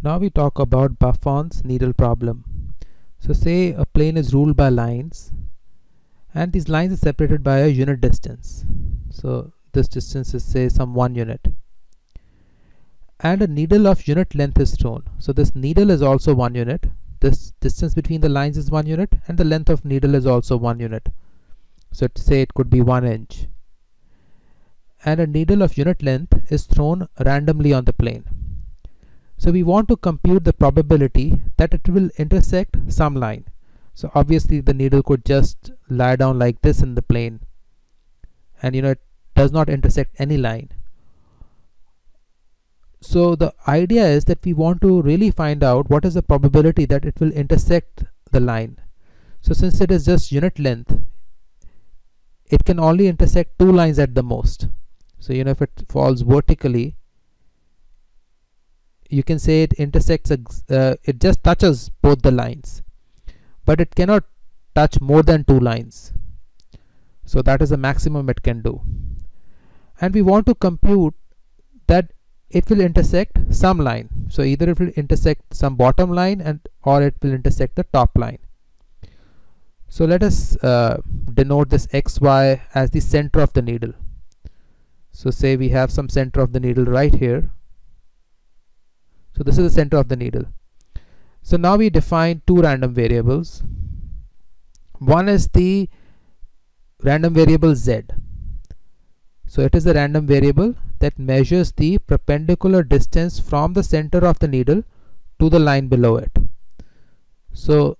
Now we talk about Buffon's needle problem. So say a plane is ruled by lines and these lines are separated by a unit distance. So this distance is say some 1 unit. And a needle of unit length is thrown. So this needle is also 1 unit. This distance between the lines is 1 unit and the length of needle is also 1 unit. So say it could be 1 inch. And a needle of unit length is thrown randomly on the plane. So we want to compute the probability that it will intersect some line. So obviously the needle could just lie down like this in the plane and it does not intersect any line. So the idea is that we want to really find out what is the probability that it will intersect the line. So since it is just unit length, it can only intersect 2 lines at the most. So if it falls vertically, you can say it intersects, it just touches both the lines, but it cannot touch more than 2 lines. So that is the maximum it can do. And we want to compute that it will intersect some line. So either it will intersect some bottom line or it will intersect the top line. So let us denote this xy as the center of the needle. So say we have some center of the needle right here. So this is the center of the needle. So now we define 2 random variables. One is the random variable z. So it is a random variable that measures the perpendicular distance from the center of the needle to the line below it. So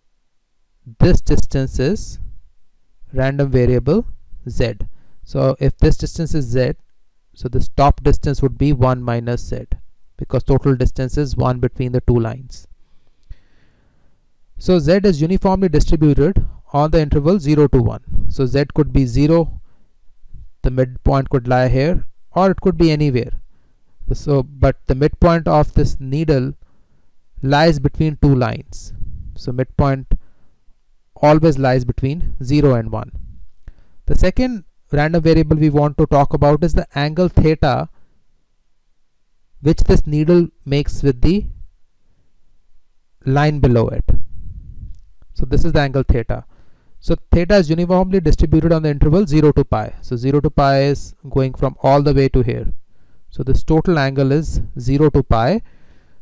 this distance is random variable z. So if this distance is z, so this top distance would be 1 minus z, because total distance is 1 between the 2 lines. So z is uniformly distributed on the interval 0 to 1. So z could be 0, the midpoint could lie here, or it could be anywhere. But the midpoint of this needle lies between 2 lines. So midpoint always lies between 0 and 1. The second random variable we want to talk about is the angle theta which this needle makes with the line below it. So this is the angle theta. So theta is uniformly distributed on the interval 0 to pi. So 0 to pi is going from all the way to here. So this total angle is 0 to pi.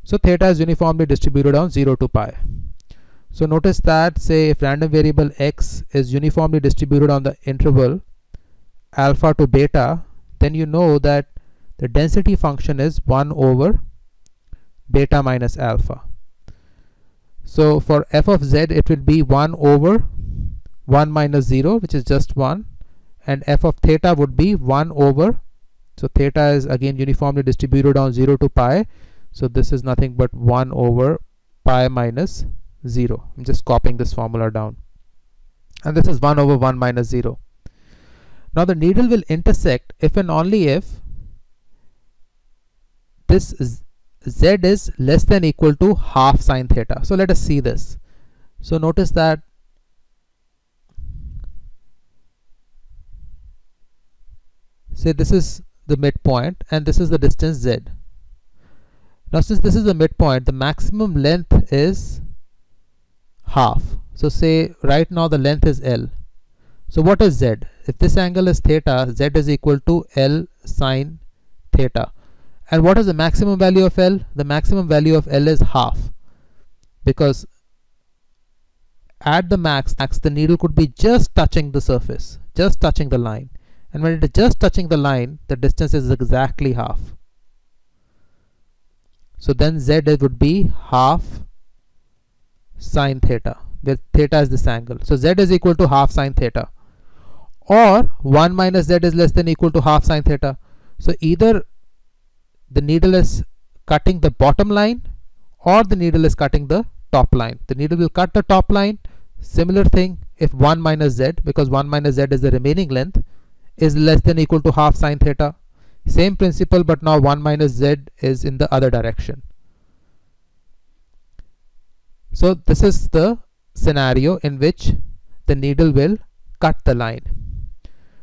So theta is uniformly distributed on 0 to pi. So notice that, say if random variable x is uniformly distributed on the interval alpha to beta, then you know that the density function is 1 over beta minus alpha. So for f of z, it will be 1 over 1 minus 0, which is just 1, and f of theta would be 1 over, so theta is again uniformly distributed on 0 to pi, so this is nothing but 1 over pi minus 0. I'm just copying this formula down, and this is 1 over 1 minus 0. Now the needle will intersect if and only if this z is less than equal to half sine theta. So let us see this. So notice that say this is the midpoint and this is the distance z. Now since this is the midpoint, the maximum length is half. So say right now the length is L. So what is z? If this angle is theta, z is equal to L sine theta. And what is the maximum value of L? The maximum value of L is half, because at the max the needle could be just touching the surface, just touching the line, and when it is just touching the line, the distance is exactly half. So then z would be half sine theta, where theta is this angle. So z is equal to half sine theta, or 1 minus z is less than equal to half sine theta. So either the needle is cutting the bottom line or the needle is cutting the top line. The needle will cut the top line. Similar thing if 1 minus z, because 1 minus z is the remaining length, is less than equal to half sine theta. Same principle, but now 1 minus z is in the other direction. So this is the scenario in which the needle will cut the line.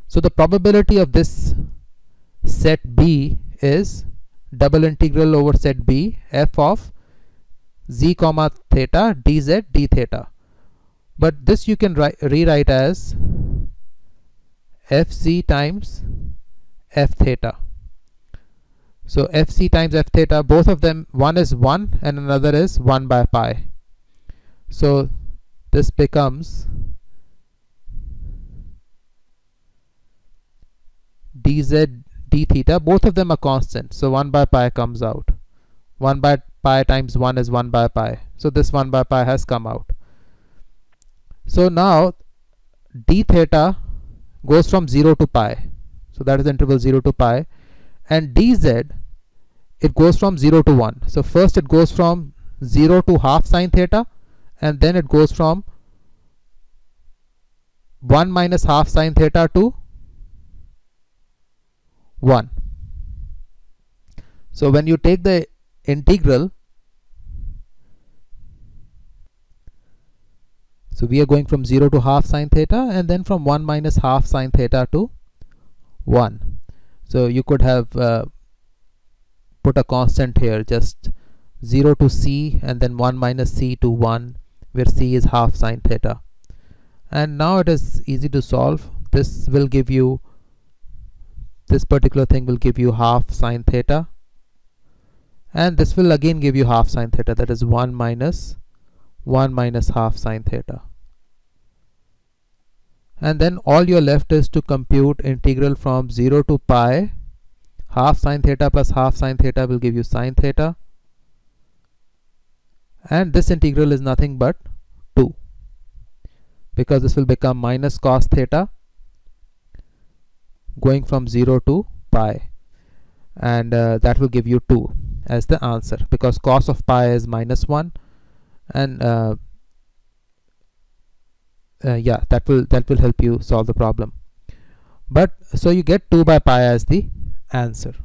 So the probability of this set B is double integral over set B f of z comma theta dz d theta. But this you can rewrite as fz times f theta. So fc times f theta, both of them, one is 1 and another is 1 by pi. So this becomes dz d theta. Both of them are constant, so 1 by pi comes out. 1 by pi times 1 is 1 by pi. So this 1 by pi has come out. So now d theta goes from 0 to pi. So that is interval 0 to pi. And dz, it goes from 0 to 1. So first it goes from 0 to half sine theta, and then it goes from 1 minus half sine theta to 1. So when you take the integral, so we are going from 0 to half sine theta, and then from 1 minus half sine theta to 1. So you could have put a constant here, just 0 to c and then 1 minus c to 1, where c is half sine theta. And now it is easy to solve. This will give you, this particular thing will give you half sine theta, and this will again give you half sine theta, that is 1 minus half sine theta. And then all you're left is to compute integral from 0 to pi. Half sine theta plus half sine theta will give you sine theta, and this integral is nothing but 2, because this will become minus cos theta going from 0 to pi, and that will give you 2 as the answer, because cos of pi is minus 1, and yeah, that will help you solve the problem. But so you get 2 by pi as the answer.